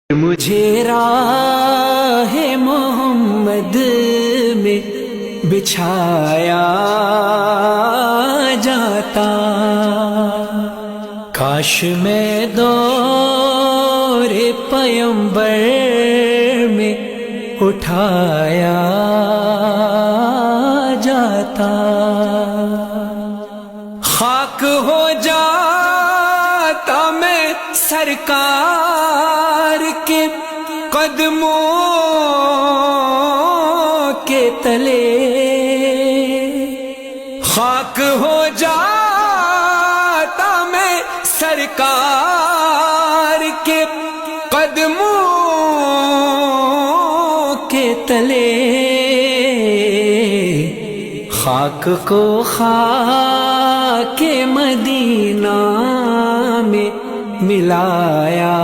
مجھے راہ محمد میں بچھایا جاتا، کاش میں دور پیمبر میں اٹھایا جاتا، خاک ہو جاتا میں سرکار کے قدموں کے تلے، خاک ہو جاتا میں سرکار کے قدموں کے تلے، خاک کو خاک مدینہ میں ملایا